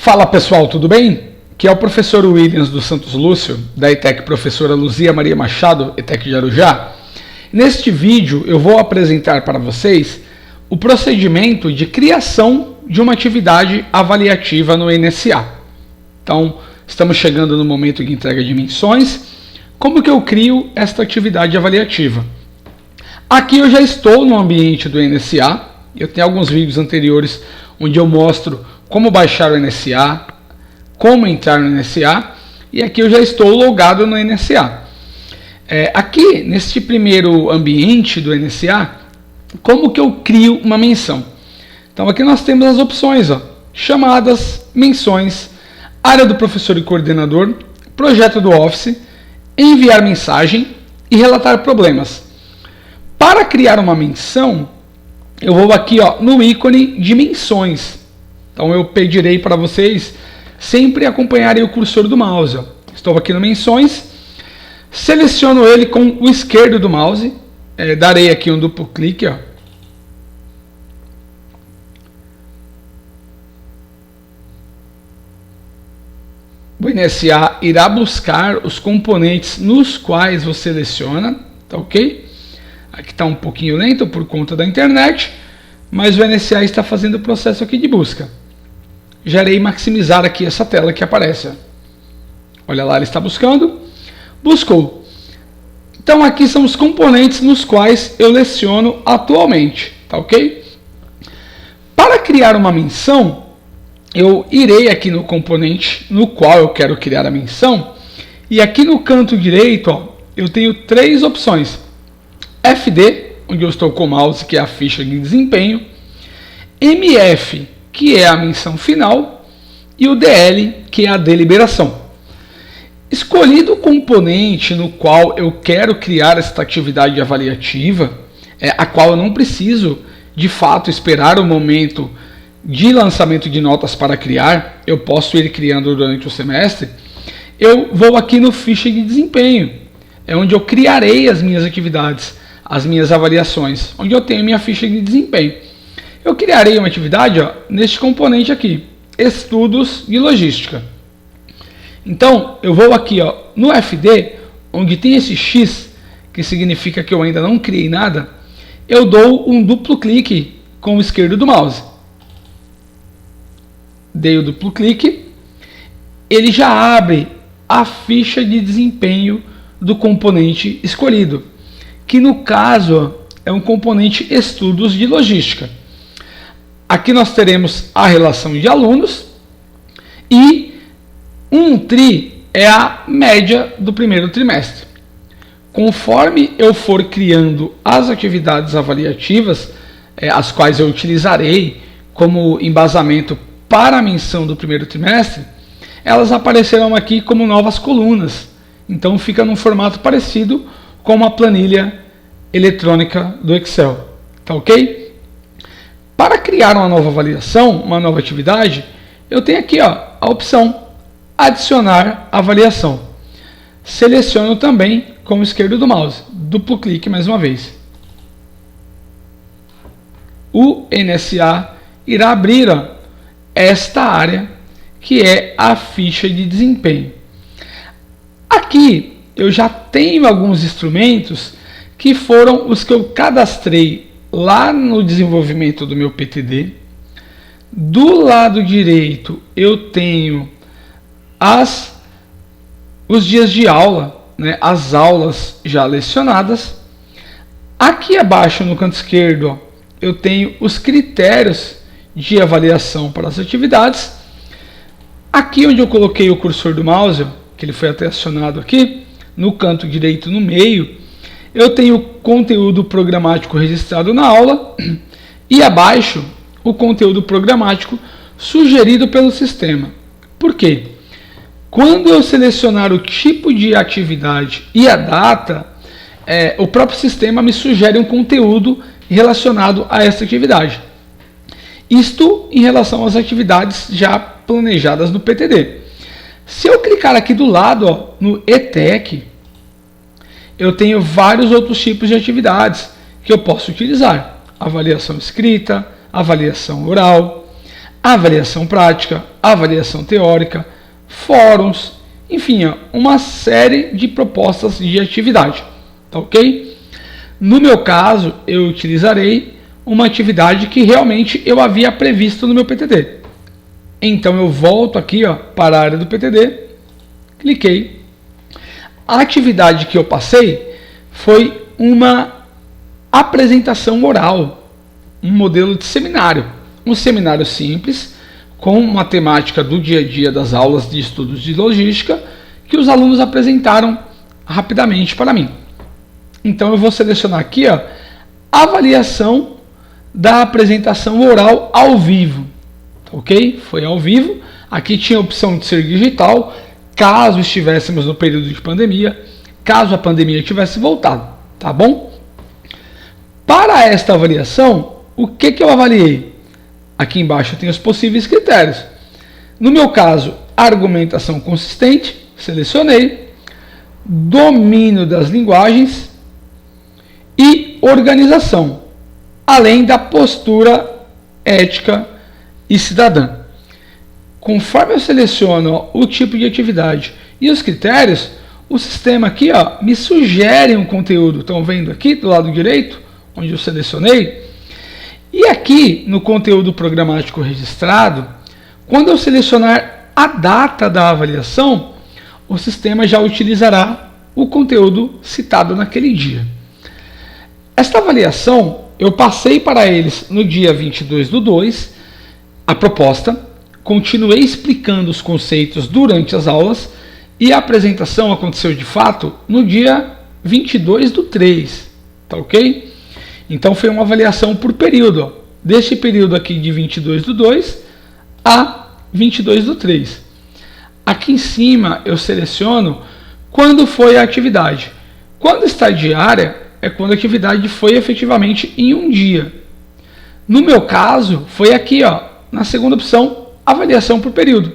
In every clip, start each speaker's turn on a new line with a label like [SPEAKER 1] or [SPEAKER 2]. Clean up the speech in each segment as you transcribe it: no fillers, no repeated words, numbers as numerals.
[SPEAKER 1] Fala pessoal, tudo bem? Aqui é o professor Williams dos Santos Lúcio, da ETEC Professora Luzia Maria Machado, ETEC de Arujá. Neste vídeo eu vou apresentar para vocês o procedimento de criação de uma atividade avaliativa no NSA. Então, estamos chegando no momento de entrega de menções. Como que eu crio esta atividade avaliativa? Aqui eu já estou no ambiente do NSA. Eu tenho alguns vídeos anteriores onde eu mostro como baixar o NSA, como entrar no NSA, e aqui eu já estou logado no NSA. Aqui, neste primeiro ambiente do NSA, como que eu crio uma menção? Então aqui nós temos as opções, chamadas, menções, área do professor e coordenador, projeto do Office, enviar mensagem e relatar problemas. Para criar uma menção, eu vou aqui no ícone de menções. Então eu pedirei para vocês sempre acompanharem o cursor do mouse. Estou aqui no menções, seleciono ele com o esquerdo do mouse, darei aqui um duplo clique. O NSA irá buscar os componentes nos quais você seleciona, tá ok? Aqui está um pouquinho lento por conta da internet, mas o NSA está fazendo o processo aqui de busca. Já irei maximizar aqui essa tela que aparece. Olha lá, ele está buscando. Buscou. Então aqui são os componentes nos quais eu leciono atualmente, tá ok? Para criar uma menção, eu irei aqui no componente no qual eu quero criar a menção, e aqui no canto direito, eu tenho três opções. FD, onde eu estou com o mouse, que é a ficha de desempenho, MF, que é a menção final, e o DL, que é a deliberação. Escolhido o componente no qual eu quero criar esta atividade avaliativa, a qual eu não preciso, de fato, esperar o momento de lançamento de notas para criar, eu posso ir criando durante o semestre, eu vou aqui no ficha de desempenho, é onde eu criarei as minhas atividades, as minhas avaliações, onde eu tenho minha ficha de desempenho. Eu criarei uma atividade neste componente aqui, estudos de logística. Então, eu vou aqui no FD, onde tem esse X, que significa que eu ainda não criei nada, eu dou um duplo clique com o esquerdo do mouse. Dei o duplo clique, ele já abre a ficha de desempenho do componente escolhido, que no caso é um componente estudos de logística. Aqui nós teremos a relação de alunos e um tri é a média do primeiro trimestre. Conforme eu for criando as atividades avaliativas, as quais eu utilizarei como embasamento para a menção do primeiro trimestre, elas aparecerão aqui como novas colunas. Então fica num formato parecido com uma planilha eletrônica do Excel. Tá ok? Para criar uma nova avaliação, uma nova atividade, eu tenho aqui a opção adicionar avaliação. Seleciono também com o esquerdo do mouse, duplo clique mais uma vez. O NSA irá abrir esta área que é a ficha de desempenho. Aqui eu já tenho alguns instrumentos que foram os que eu cadastrei lá no desenvolvimento do meu PTD. Do lado direito eu tenho os dias de aula, as aulas já lecionadas. Aqui abaixo no canto esquerdo eu tenho os critérios de avaliação para as atividades. Aqui onde eu coloquei o cursor do mouse, que ele foi até acionado aqui, no canto direito no meio, eu tenho conteúdo programático registrado na aula e abaixo o conteúdo programático sugerido pelo sistema. Por quê? Quando eu selecionar o tipo de atividade e a data, o próprio sistema me sugere um conteúdo relacionado a essa atividade. Isto em relação às atividades já planejadas no PTD. Se eu clicar aqui do lado no ETEC, eu tenho vários outros tipos de atividades que eu posso utilizar. Avaliação escrita, avaliação oral, avaliação prática, avaliação teórica, fóruns, enfim, uma série de propostas de atividade, tá ok? No meu caso, eu utilizarei uma atividade que realmente eu havia previsto no meu PTD. Então eu volto aqui para a área do PTD, cliquei. A atividade que eu passei foi uma apresentação oral, um modelo de seminário. Um seminário simples, com uma temática do dia a dia das aulas de estudos de logística, que os alunos apresentaram rapidamente para mim. Então eu vou selecionar aqui avaliação da apresentação oral ao vivo. Ok? Foi ao vivo. Aqui tinha a opção de ser digital, caso estivéssemos no período de pandemia, caso a pandemia tivesse voltado, tá bom? Para esta avaliação, o que eu avaliei? Aqui embaixo tem os possíveis critérios. No meu caso, argumentação consistente, selecionei, domínio das linguagens e organização, além da postura ética e cidadã. Conforme eu seleciono o tipo de atividade e os critérios, o sistema aqui me sugere um conteúdo. Estão vendo aqui do lado direito, onde eu selecionei? E aqui no conteúdo programático registrado, quando eu selecionar a data da avaliação, o sistema já utilizará o conteúdo citado naquele dia. Esta avaliação eu passei para eles no dia 22/2, a proposta, continuei explicando os conceitos durante as aulas e a apresentação aconteceu de fato no dia 22/3, tá ok? Então foi uma avaliação por período, deste período aqui de 22/2 a 22/3. Aqui em cima eu seleciono quando foi a atividade. Quando está diária, é quando a atividade foi efetivamente em um dia. No meu caso, foi aqui, na segunda opção, avaliação por período,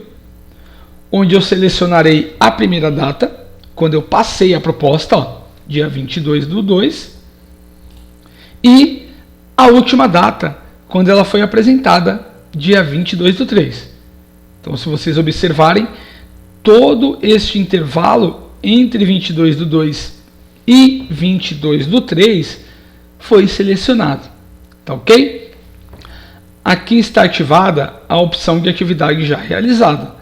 [SPEAKER 1] onde eu selecionarei a primeira data, quando eu passei a proposta, dia 22/2, e a última data, quando ela foi apresentada, dia 22/3. Então, se vocês observarem, todo este intervalo entre 22/2 e 22/3 foi selecionado, tá ok? Aqui está ativada a opção de atividade já realizada.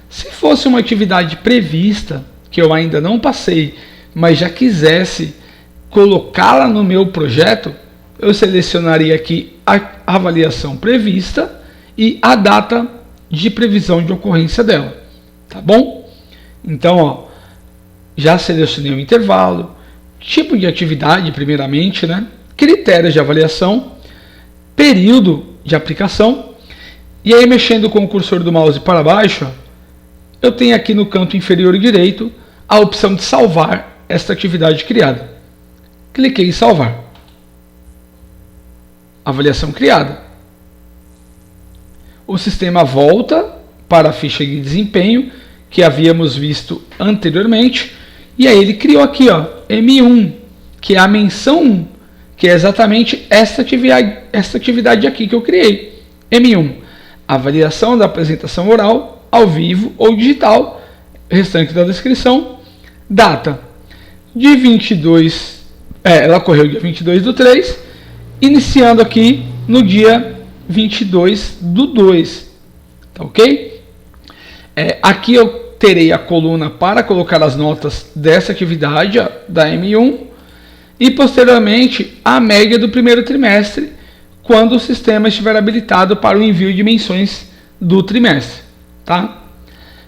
[SPEAKER 1] Se fosse uma atividade prevista, que eu ainda não passei, mas já quisesse colocá-la no meu projeto, eu selecionaria aqui a avaliação prevista e a data de previsão de ocorrência dela, tá bom? Então, já selecionei o intervalo, tipo de atividade primeiramente, critérios de avaliação, período de aplicação, e aí mexendo com o cursor do mouse para baixo, eu tenho aqui no canto inferior direito a opção de salvar esta atividade criada. Cliquei em salvar. Avaliação criada. O sistema volta para a ficha de desempenho que havíamos visto anteriormente, e aí ele criou aqui, M1, que é a menção 1, que é exatamente esta atividade aqui que eu criei. M1, avaliação da apresentação oral, ao vivo ou digital, restante da descrição, data de 22, ela ocorreu dia 22/3, iniciando aqui no dia 22/2, tá ok? Aqui eu terei a coluna para colocar as notas dessa atividade, da M1, e posteriormente a média do primeiro trimestre, quando o sistema estiver habilitado para o envio de menções do trimestre, tá?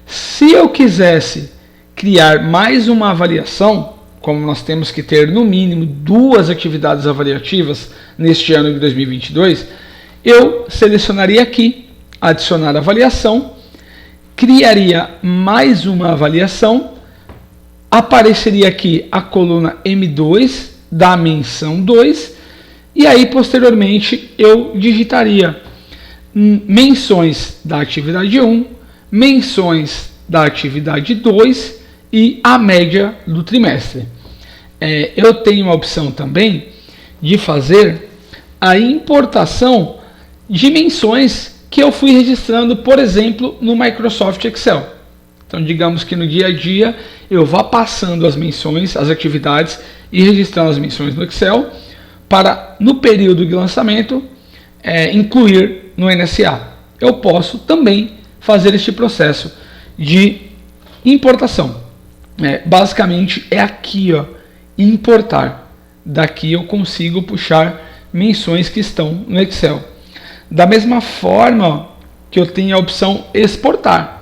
[SPEAKER 1] Se eu quisesse criar mais uma avaliação, como nós temos que ter no mínimo 2 atividades avaliativas neste ano de 2022, eu selecionaria aqui, adicionar avaliação, criaria mais uma avaliação, apareceria aqui a coluna M2 da menção 2, e aí posteriormente eu digitaria menções da atividade 1, menções da atividade 2 e a média do trimestre. Eu tenho a opção também de fazer a importação de menções que eu fui registrando, por exemplo, no Microsoft Excel. Então, digamos que no dia a dia eu vá passando as menções, as atividades e registrando as menções no Excel para, no período de lançamento, incluir no NSA. Eu posso também fazer este processo de importação. Basicamente é aqui, ó, importar. Daqui eu consigo puxar menções que estão no Excel. Da mesma forma, ó, que eu tenho a opção exportar.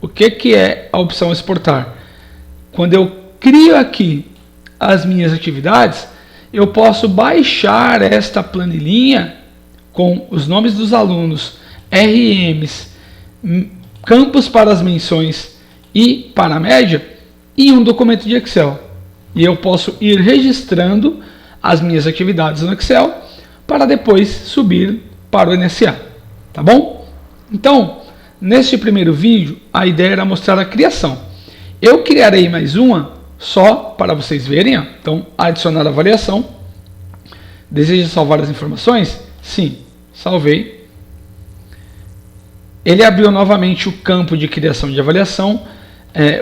[SPEAKER 1] O que é a opção exportar? Quando eu crio aqui as minhas atividades, eu posso baixar esta planilhinha com os nomes dos alunos, RMs, campos para as menções e para a média em um documento de Excel. E eu posso ir registrando as minhas atividades no Excel para depois subir para o NSA. Tá bom? Então, neste primeiro vídeo, a ideia era mostrar a criação. Eu criarei mais uma só para vocês verem. Ó. Então, adicionar avaliação. Deseja salvar as informações? Sim, salvei. Ele abriu novamente o campo de criação de avaliação.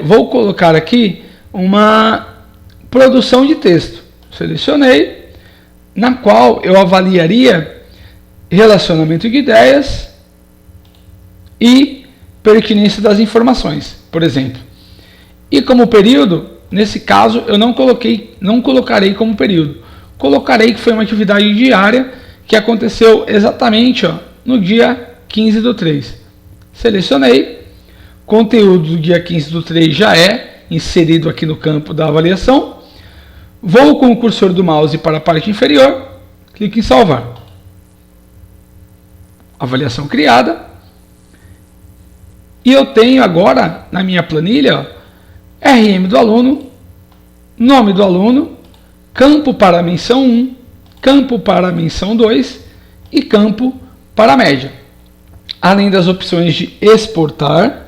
[SPEAKER 1] Vou colocar aqui uma produção de texto. Selecionei, na qual eu avaliaria relacionamento de ideias e pertinência das informações, por exemplo. E como período, nesse caso, eu não colocarei como período. Colocarei que foi uma atividade diária que aconteceu exatamente, ó, no dia 15/3. Selecionei. Conteúdo do dia 15/3 já é inserido aqui no campo da avaliação. Vou com o cursor do mouse para a parte inferior. Clique em salvar. Avaliação criada. E eu tenho agora na minha planilha, ó, RM do aluno, nome do aluno, campo para a menção 1, campo para a menção 2 e campo para a média. Além das opções de exportar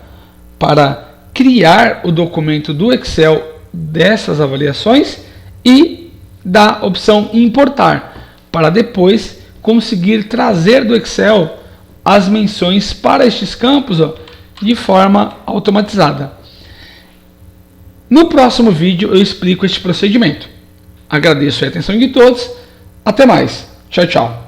[SPEAKER 1] para criar o documento do Excel dessas avaliações e da opção importar para depois conseguir trazer do Excel as menções para estes campos, ó, de forma automatizada. No próximo vídeo eu explico este procedimento. Agradeço a atenção de todos. Até mais. Tchau, tchau.